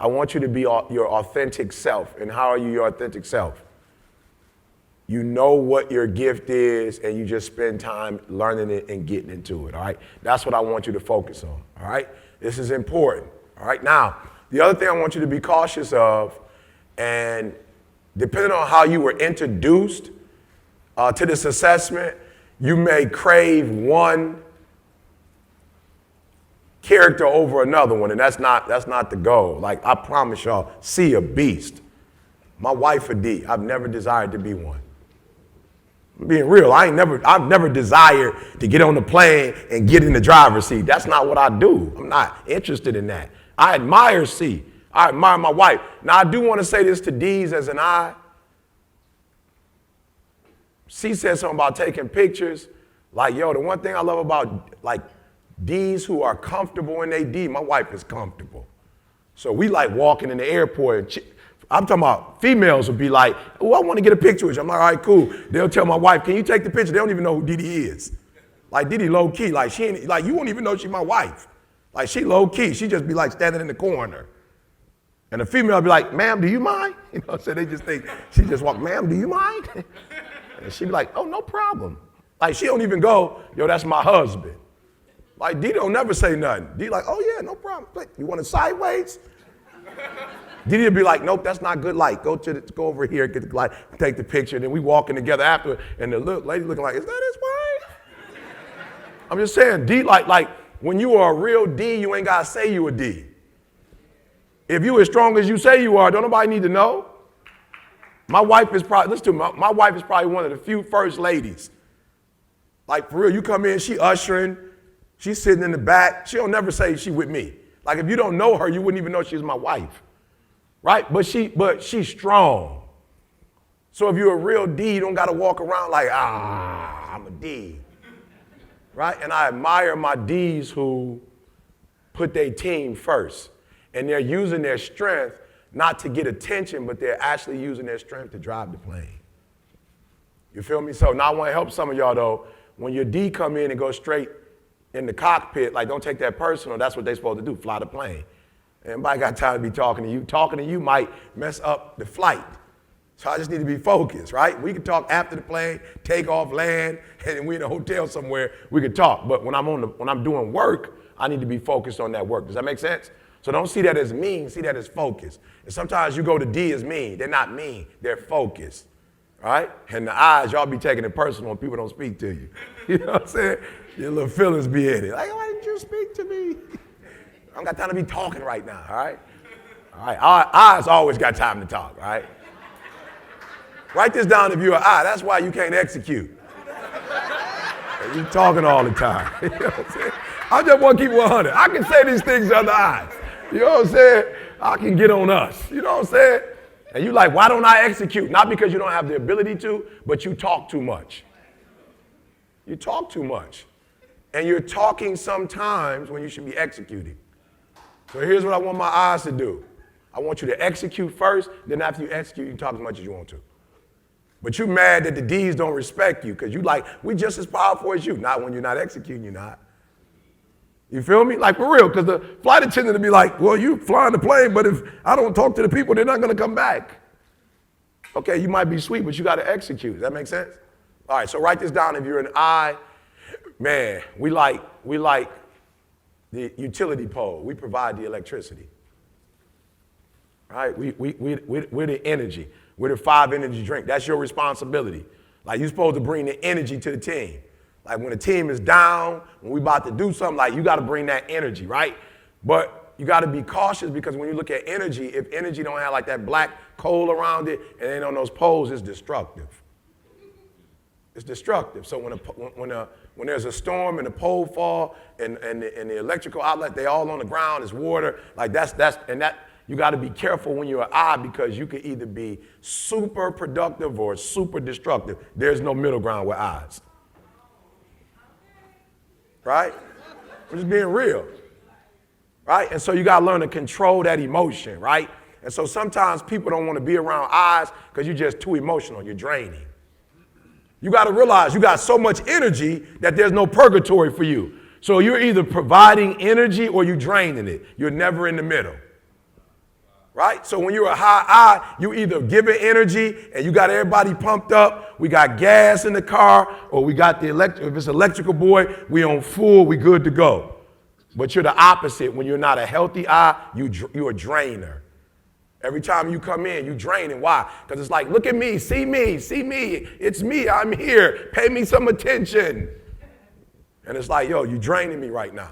I want you to be your authentic self. And how are you your authentic self? You know what your gift is, and you just spend time learning it and getting into it, all right? That's what I want you to focus on, all right? This is important, all right? Now, the other thing I want you to be cautious of, and depending on how you were introduced to this assessment, you may crave one character over another one, and that's not the goal. Like, I promise y'all, C a beast. My wife a D. I've never desired to be one. I'm being real. I've never desired to get on the plane and get in the driver's seat. That's not what I do. I'm not interested in that. I admire C. I admire my wife. Now, I do want to say this to D's as an I. C said something about taking pictures. Like, yo, the one thing I love about, like, D's who are comfortable in their D, my wife is comfortable. So we like walking in the airport. I'm talking about females will be like, oh, I want to get a picture with you. I'm like, all right, cool. They'll tell my wife, can you take the picture? They don't even know who Didi is. Like, Didi low key. Like, she ain't, like, you won't even know she's my wife. Like, she low key. She just be like standing in the corner. And the female will be like, ma'am, do you mind? You know what I'm saying? They just think, she just walk, ma'am, do you mind? And she be like, oh, no problem. Like, she don't even go, yo, that's my husband. Like, Didi don't never say nothing. Didi like, oh, yeah, no problem. Like, you want it sideways? Didi will be like, nope, that's not good light. Go over here, get the light, take the picture. Then we walking together after, and the lady looking like, is that his wife? I'm just saying, D, like when you are a real D, you ain't got to say you a D. If you as strong as you say you are, don't nobody need to know. My wife is probably, listen to me, my wife is probably one of the few first ladies. Like, for real, you come in, she ushering, she's sitting in the back. She'll never say she with me. Like, if you don't know her, you wouldn't even know she's my wife. Right? But she's strong. So if you're a real D, you don't got to walk around like, I'm a D. Right? And I admire my Ds who put their team first. And they're using their strength not to get attention, but they're actually using their strength to drive the plane. You feel me? So now I want to help some of y'all, though. When your D come in and go straight in the cockpit, like, don't take that personal. That's what they're supposed to do, fly the plane. Anybody got time to be talking to you? Talking to you might mess up the flight. So I just need to be focused, right? We can talk after the plane, take off, land, and then we're in a hotel somewhere, we can talk. But when I'm doing work, I need to be focused on that work. Does that make sense? So don't see that as mean, see that as focus. And sometimes you go to D as mean. They're not mean, they're focused, right? And the I's, y'all be taking it personal when people don't speak to you. You know what I'm saying? Your little feelings be in it. Like, why didn't you speak to me? I don't got time to be talking right now, all right? All right, our eyes always got time to talk, all right? Write this down if you're an eye. That's why you can't execute. You talking all the time. You know what I'm saying? I just want to keep 100. I can say these things to other eyes. You know what I'm saying? I can get on us. You know what I'm saying? And you like, why don't I execute? Not because you don't have the ability to, but you talk too much. You talk too much. And you're talking sometimes when you should be executing. So here's what I want my eyes to do. I want you to execute first, then after you execute, you can talk as much as you want to. But you mad that the D's don't respect you because you like, we just as powerful as you. Not when you're not executing, you're not. You feel me? Like, for real, because the flight attendant will be like, well, you flying the plane, but if I don't talk to the people, they're not going to come back. Okay, you might be sweet, but you got to execute. Does that make sense? All right, so write this down if you're an I. Man, we like the utility pole. We provide the electricity. Right? We're the energy. We're the 5 energy drink. That's your responsibility. Like, you're supposed to bring the energy to the team. Like, when the team is down, when we about to do something, like, you got to bring that energy, right? But you got to be cautious because when you look at energy, if energy don't have like that black coal around it and ain't on those poles, it's destructive. It's destructive. So when there's a storm and the pole fall and the electrical outlet, they all on the ground, it's water, like that you got to be careful when you're an I because you could either be super productive or super destructive. There's no middle ground with I's. Right? I'm just being real. Right? And so you got to learn to control that emotion, right? And so sometimes people don't want to be around I's because you're just too emotional. You're draining. You got to realize you got so much energy that there's no purgatory for you. So you're either providing energy or you're draining it. You're never in the middle. Right? So when you're a high I, you either giving energy and you got everybody pumped up, we got gas in the car, or we got the if it's electrical boy, we on full, we good to go. But you're the opposite. When you're not a healthy I, you're a drainer. Every time you come in, you draining. Why? Because it's like, look at me, see me, it's me, I'm here, pay me some attention. And it's like, yo, you draining me right now.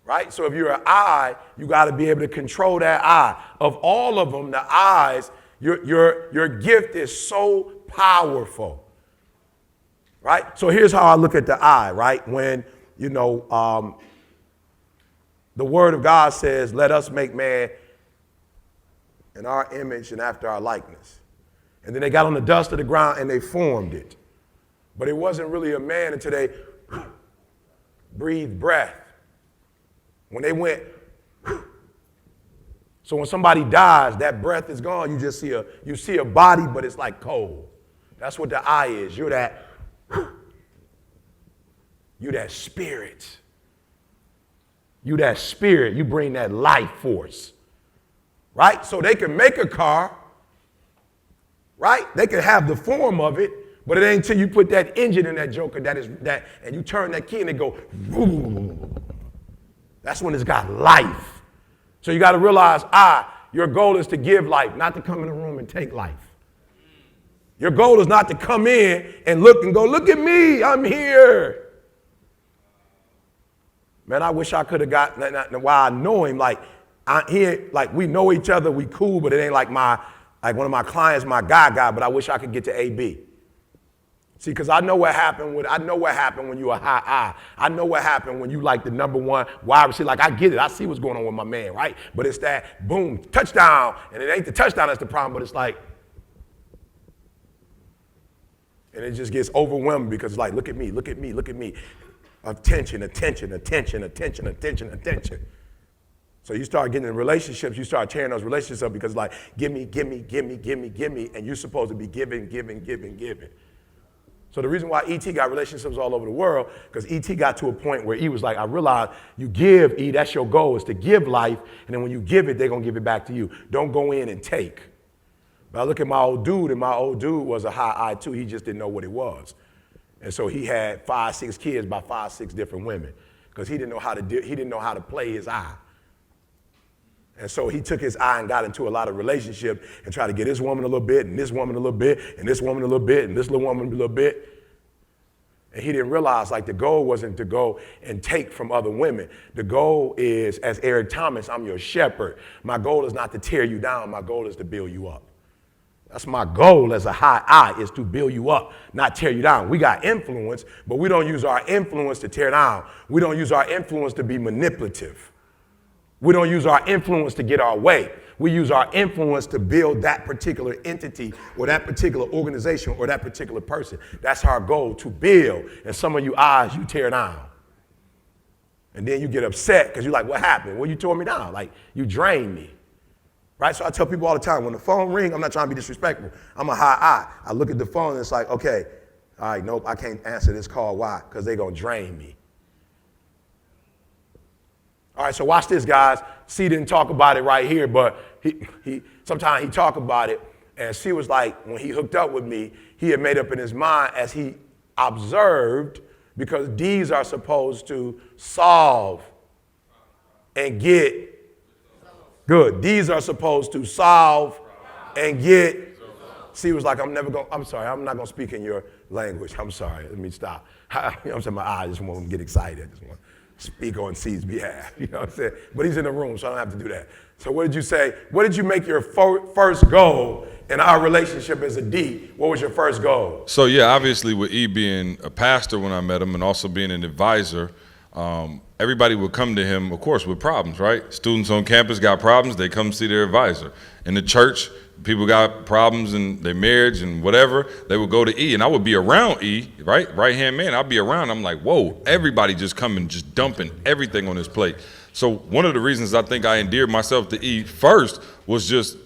Right? So if you're an I, you got to be able to control that I. Of all of them, the I's, your gift is so powerful. Right? So here's how I look at the I, right? When, the word of God says, let us make man in our image and after our likeness. And then they got on the dust of the ground and they formed it. But it wasn't really a man until they breathed breath. When they went, so when somebody dies, that breath is gone. You just see a body, but it's like cold. That's what the I is. You're that spirit. You that spirit. You bring that life force. Right? So they can make a car. Right? They can have the form of it, but it ain't until you put that engine in that joker and you turn that key and it go. That's when it's got life. So you got to realize, your goal is to give life, not to come in the room and take life. Your goal is not to come in and look and go, look at me, I'm here. Man, I wish I could have gotten, while I know him, we know each other, we cool, but it ain't like one of my clients, my guy, but I wish I could get to AB. See, because I know what happened when you a high I. I know what happened when you like the number one wide receiver. Like, I get it. I see what's going on with my man, right? But it's that boom, touchdown. And it ain't the touchdown that's the problem, but it's like, and it just gets overwhelming because it's like, look at me. Attention. So you start getting in relationships, you start tearing those relationships up because like, give me. And you're supposed to be giving. So the reason why ET got relationships all over the world, because ET got to a point where he was like, I realized you give, E, that's your goal, is to give life, and then when you give it, they're going to give it back to you. Don't go in and take. But I look at my old dude, and my old dude was a high I too. He just didn't know what it was. And so he had 5, 6 kids by 5, 6 different women, because he didn't know how to play his eye. And so he took his eye and got into a lot of relationships and tried to get this woman a little bit, and this woman a little bit, and this woman a little bit, and this little woman a little bit. And he didn't realize, like, the goal wasn't to go and take from other women. The goal is, as Eric Thomas, I'm your shepherd. My goal is not to tear you down. My goal is to build you up. That's my goal as a high I, is to build you up, not tear you down. We got influence, but we don't use our influence to tear down. We don't use our influence to be manipulative. We don't use our influence to get our way. We use our influence to build that particular entity or that particular organization or that particular person. That's our goal, to build. And some of you eyes, you tear down. And then you get upset because you're like, what happened? Well, you tore me down. Like, you drained me. Right? So I tell people all the time, when the phone rings, I'm not trying to be disrespectful. I'm a high I. I look at the phone and it's like, okay, all right, nope, I can't answer this call. Why? Because they're going to drain me. All right, so watch this, guys. C didn't talk about it right here, but sometimes he talk about it. And C was like, when he hooked up with me, he had made up in his mind as he observed, because D's are supposed to solve and get. Good. These are supposed to solve and get. C was like, I'm not going to speak in your language. I'm sorry. Let me stop. I'm saying, I just want to get excited. I just want to speak on C's behalf. You know what I'm saying? But he's in the room, so I don't have to do that. So what did you say? What did you make your first goal in our relationship as a D? What was your first goal? So yeah, obviously with E being a pastor when I met him and also being an advisor, everybody would come to him, of course, with problems, right? Students on campus got problems, they come see their advisor. In the church, people got problems in their marriage and whatever, they would go to E. And I would be around E, right? Right-hand man, I'd be around, I'm like, whoa, everybody just coming, just dumping everything on his plate. So one of the reasons I think I endeared myself to E first was just,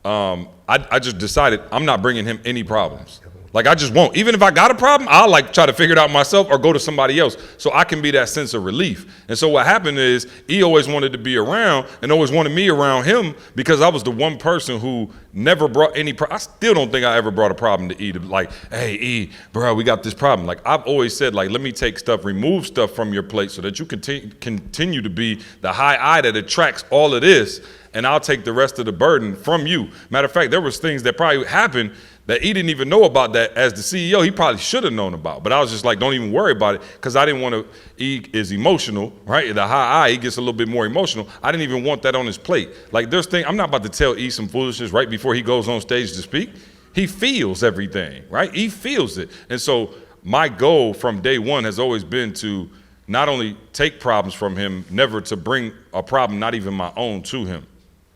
I just decided I'm not bringing him any problems. Like, I just won't. Even if I got a problem, I'll like try to figure it out myself or go to somebody else so I can be that sense of relief. And so what happened is he always wanted to be around and always wanted me around him because I was the one person who never brought any I still don't think I ever brought a problem to E to like, hey, E, bro, we got this problem. Like, I've always said, like, let me take stuff, remove stuff from your plate so that you continue to be the high eye that attracts all of this, and I'll take the rest of the burden from you. Matter of fact, there was things that probably happened that he didn't even know about that as the CEO, he probably should have known about. But I was just like, don't even worry about it, because I didn't want to, he is emotional, right? The high eye, he gets a little bit more emotional. I didn't even want that on his plate. Like, there's things, I'm not about to tell E some foolishness right before he goes on stage to speak. He feels everything, right? He feels it. And so my goal from day one has always been to not only take problems from him, never to bring a problem, not even my own, to him.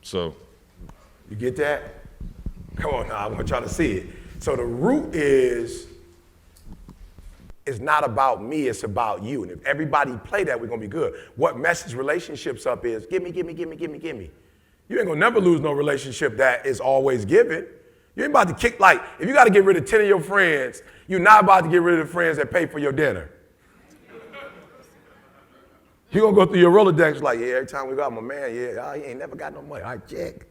So. You get that? Come on now, I want to try to see it. So the root is, it's not about me, it's about you. And if everybody play that, we're going to be good. What messes relationships up is, give me, give me, give me, give me, give me. You ain't going to never lose no relationship that is always giving. You ain't about to kick, like, if you got to get rid of 10 of your friends, you're not about to get rid of the friends that pay for your dinner. You're going to go through your Rolodex like, yeah, every time we got my man, yeah, he ain't never got no money. All right, check.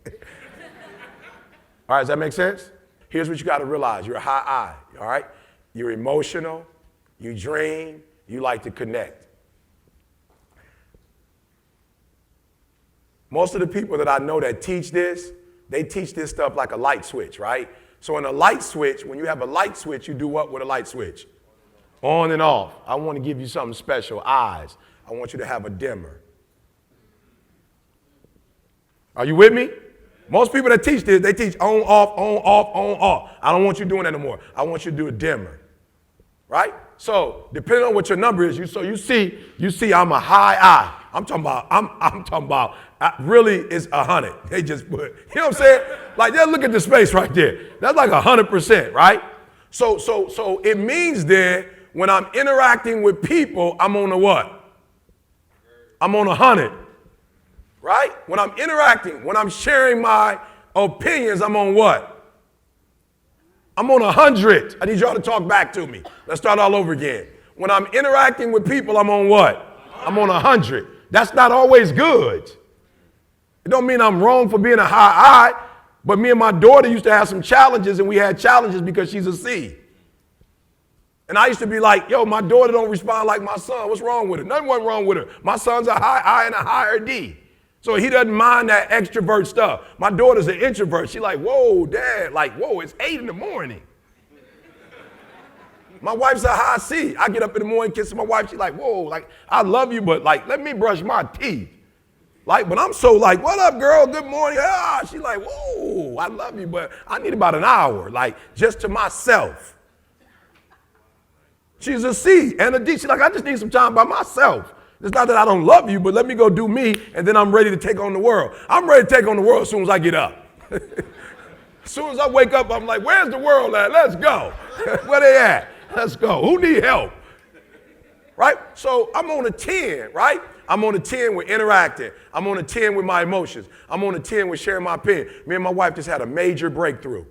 All right, does that make sense? Here's what you got to realize. You're a high eye, all right? You're emotional, you dream, you like to connect. Most of the people that I know that teach this, they teach this stuff like a light switch, right? So in a light switch, when you have a light switch, you do what with a light switch? On and off. I want to give you something special, eyes. I want you to have a dimmer. Are you with me? Most people that teach this, they teach on, off, on, off, on, off. I don't want you doing that anymore. I want you to do a dimmer, right? So depending on what your number is, you see I'm a high eye. I'm talking about, really it's 100. They just put, you know what I'm saying? Like, just look at the space right there. That's like 100%, right? So it means then when I'm interacting with people, I'm on a what? I'm on 100. Right? When I'm interacting, when I'm sharing my opinions, I'm on what? I'm on 100. I need y'all to talk back to me. Let's start all over again. When I'm interacting with people, I'm on what? I'm on 100. That's not always good. It don't mean I'm wrong for being a high eye, but me and my daughter used to have some challenges, and we had challenges because she's a C. And I used to be like, yo, my daughter don't respond like my son. What's wrong with her? Nothing wasn't wrong with her. My son's a high I and a higher D. So he doesn't mind that extrovert stuff. My daughter's an introvert. She's like, whoa, Dad, like, whoa, it's 8 in the morning. My wife's a high C. I get up in the morning, kissing my wife. She's like, whoa, like, I love you, but like, let me brush my teeth. Like, but I'm so like, what up, girl? Good morning. Ah, she's like, whoa, I love you, but I need about an hour, like, just to myself. She's a C and a D. She's like, I just need some time by myself. It's not that I don't love you, but let me go do me, and then I'm ready to take on the world. I'm ready to take on the world as soon as I get up. As soon as I wake up, I'm like, where's the world at? Let's go. Where they at? Let's go. Who need help? Right? So I'm on a 10, right? I'm on a 10 with interacting. I'm on a 10 with my emotions. I'm on a 10 with sharing my opinion. Me and my wife just had a major breakthrough.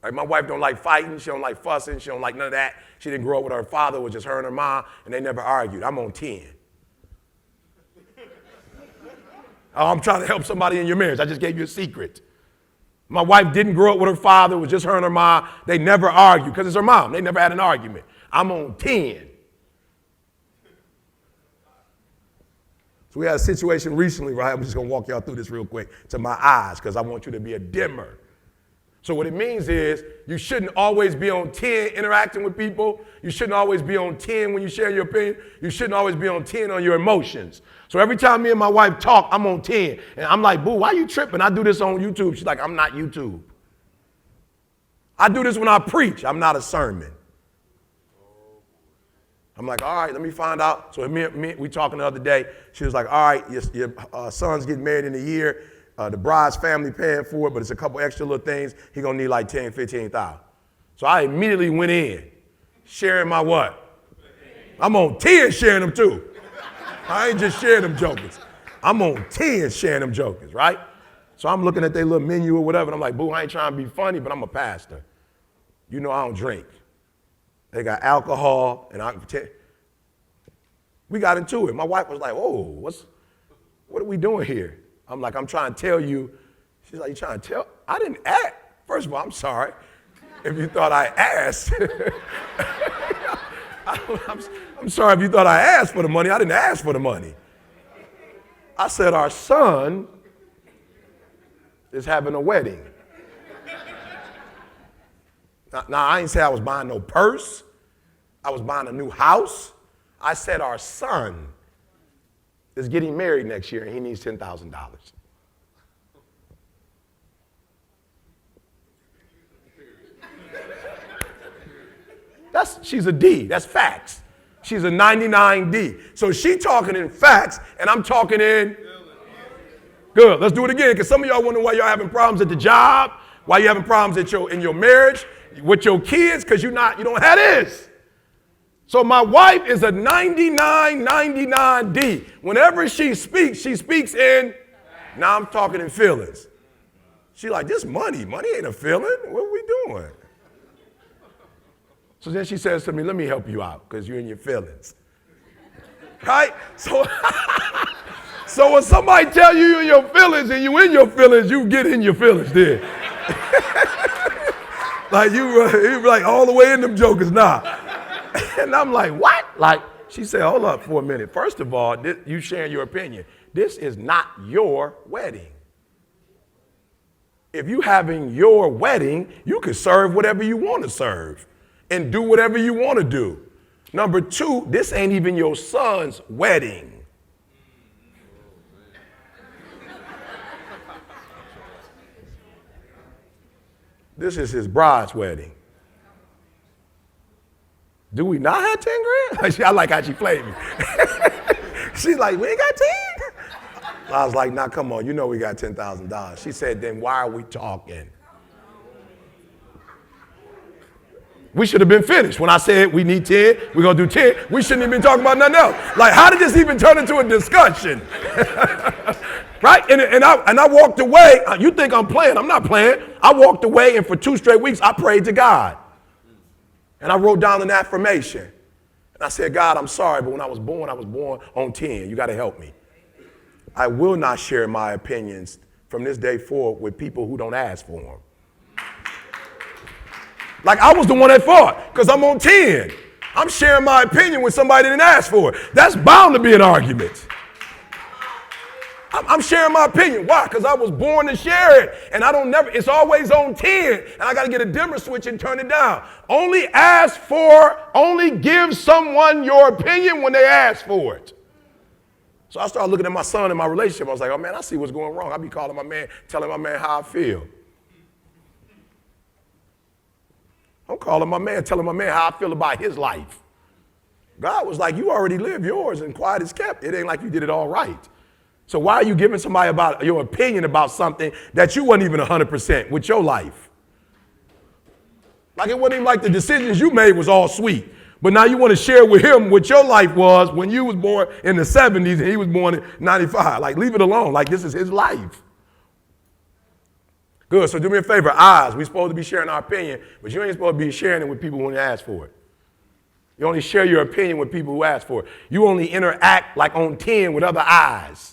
Like, my wife don't like fighting. She don't like fussing. She don't like none of that. She didn't grow up with her father. It was just her and her mom, and they never argued. I'm on 10. Oh, I'm trying to help somebody in your marriage. I just gave you a secret. My wife didn't grow up with her father. It was just her and her mom. They never argued because it's her mom. They never had an argument. I'm on 10. So we had a situation recently, right? I'm just going to walk y'all through this real quick to my eyes because I want you to be a dimmer. So what it means is you shouldn't always be on 10 interacting with people. You shouldn't always be on 10 when you share your opinion. You shouldn't always be on 10 on your emotions. So every time me and my wife talk, I'm on 10. And I'm like, boo, why you tripping? I do this on YouTube. She's like, I'm not YouTube. I do this when I preach. I'm not a sermon. I'm like, all right, let me find out. So we talking the other day. She was like, all right, your son's getting married in a year. The bride's family paying for it, but it's a couple extra little things. He gonna need like 10, 15,000. So I immediately went in, sharing my what? I'm on 10 sharing them too. I ain't just sharing them jokers. I'm on 10 sharing them jokers, right? So I'm looking at their little menu or whatever, and I'm like, boo, I ain't trying to be funny, but I'm a pastor. You know I don't drink. They got alcohol, and we got into it. My wife was like, "Oh, what are we doing here?" I'm like, "I'm trying to tell you." She's like, "You trying to tell?" I didn't ask. First of all, I'm sorry if you thought I asked. I'm sorry if you thought I asked for the money. I didn't ask for the money. I said, our son is having a wedding. Now, I ain't say I was buying no purse. I was buying a new house. I said our son is getting married next year and he needs $10,000. She's a D. That's facts. She's a 99 D. So she talking in facts, and I'm talking in. Good. Let's do it again, because some of y'all wonder why y'all having problems at the job, why you having problems in your marriage, with your kids, because you don't have this. So my wife is a 99 D. Whenever she speaks in. Now I'm talking in feelings. She like, this money ain't a feeling. What are we doing? So then she says to me, let me help you out because you're in your feelings. Right? So when somebody tell you you're in your feelings and you in your feelings, you get in your feelings then. Like you like all the way in them jokers now. And I'm like, what? Like, she said, hold up for a minute. First of all, you sharing your opinion. This is not your wedding. If you having your wedding, you can serve whatever you want to serve and do whatever you want to do. Number two, this ain't even your son's wedding. This is his bride's wedding. Do we not have 10 grand? I like how she played me. She's like, we ain't got 10? I was like, nah, come on, you know we got $10,000. She said, then why are we talking? We should have been finished. When I said we need 10, we're going to do 10, we shouldn't have been talking about nothing else. Like, how did this even turn into a discussion? Right? And I walked away. You think I'm playing. I'm not playing. I walked away, and for 2 straight weeks, I prayed to God. And I wrote down an affirmation. And I said, God, I'm sorry, but when I was born on 10. You got to help me. I will not share my opinions from this day forward with people who don't ask for them. Like, I was the one that fought because I'm on 10. I'm sharing my opinion when somebody didn't ask for it. That's bound to be an argument. I'm sharing my opinion. Why? Because I was born to share it. And it's always on 10. And I got to get a dimmer switch and turn it down. Only give someone your opinion when they ask for it. So I started looking at my son and my relationship. I was like, oh man, I see what's going wrong. I be calling my man, telling my man how I feel. I'm calling my man, telling my man how I feel about his life. God was like, you already live yours and quiet is kept. It ain't like you did it all right. So why are you giving somebody about your opinion about something that you wasn't even 100% with your life? Like it wasn't even like the decisions you made was all sweet. But now you want to share with him what your life was when you was born in the 70s and he was born in 95. Like leave it alone. Like this is his life. Good, so do me a favor, eyes. We're supposed to be sharing our opinion, but you ain't supposed to be sharing it with people who ask for it. You only share your opinion with people who ask for it. You only interact like on 10 with other eyes.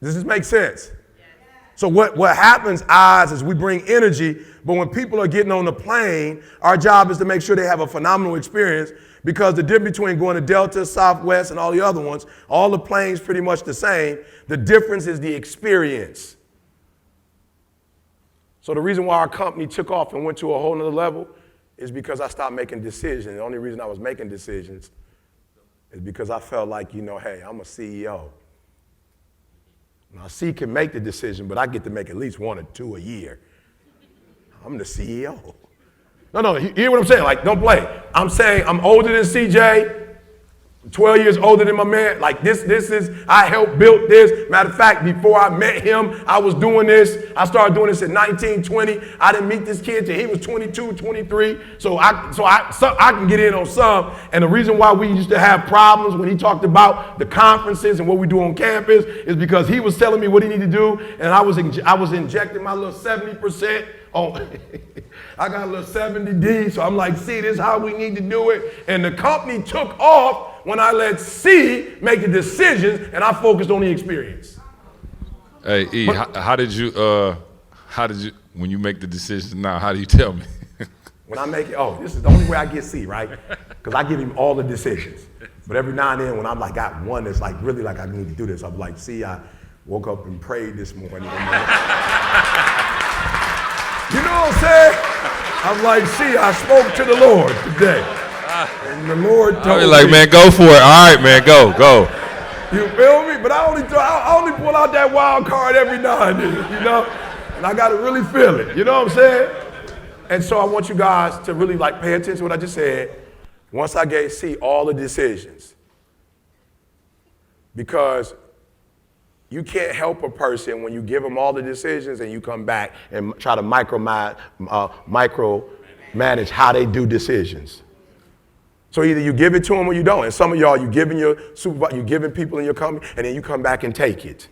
Does this make sense? Yes. So what happens, eyes, is we bring energy, but when people are getting on the plane, our job is to make sure they have a phenomenal experience because the difference between going to Delta, Southwest, and all the other ones, all the planes pretty much the same. The difference is the experience. So the reason why our company took off and went to a whole nother level is because I stopped making decisions. The only reason I was making decisions is because I felt like, hey, I'm a CEO. Now, C can make the decision, but I get to make at least 1 or 2 a year. I'm the CEO. No, you hear what I'm saying? Like, don't play. I'm saying I'm older than CJ. 12 years older than my man. Like this is, I helped build this. Matter of fact, before I met him, I was doing this. I started doing this at 19, 20. I didn't meet this kid till he was 22, 23. So I can get in on some. And the reason why we used to have problems when he talked about the conferences and what we do on campus is because he was telling me what he needed to do. And I was injecting my little 70% on. I got a little 70D. So I'm like, see, this is how we need to do it. And the company took off when I let C make the decisions and I focused on the experience. Hey, E, how did you, when you make the decisions now, how do you tell me? When I make it, this is the only way I get C, right? Because I give him all the decisions. But every now and then when I'm like, got one that's like, really like I need to do this, I'm like, C, I woke up and prayed this morning. You know what I'm saying? I'm like, see, I spoke to the Lord today. And the Lord told me. Like, man, go for it. All right, man, go. You feel me? But I only pull out that wild card every now and then, you know? And I got to really feel it, you know what I'm saying? And so I want you guys to really like pay attention to what I just said. Once I gave C all the decisions. Because you can't help a person when you give them all the decisions and you come back and try to micromanage how they do decisions. So either you give it to them or you don't. And some of y'all, you giving your supervisor, you giving people in your company, and then you come back and take it.